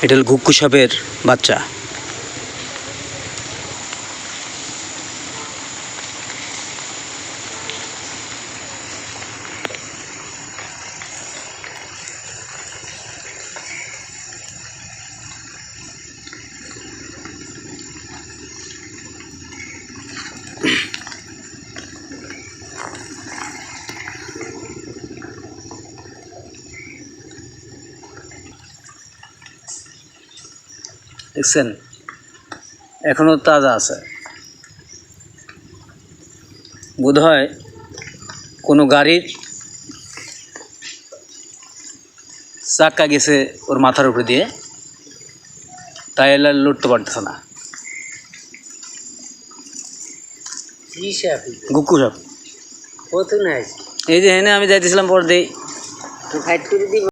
এটা হল ঘুঘু সাপের বাচ্চা। দেখছেন, এখনো তাজা আছে। বোধহয় কোনো গাড়ির চাক্কা গেছে ওর মাথার উপরে দিয়ে, তাই এলা লড়তে পারতেছে না। ঘুঘু সাপ এই যে এনে আমি যাইতেছিলাম পর দিয়ে ফাইট করে দিব।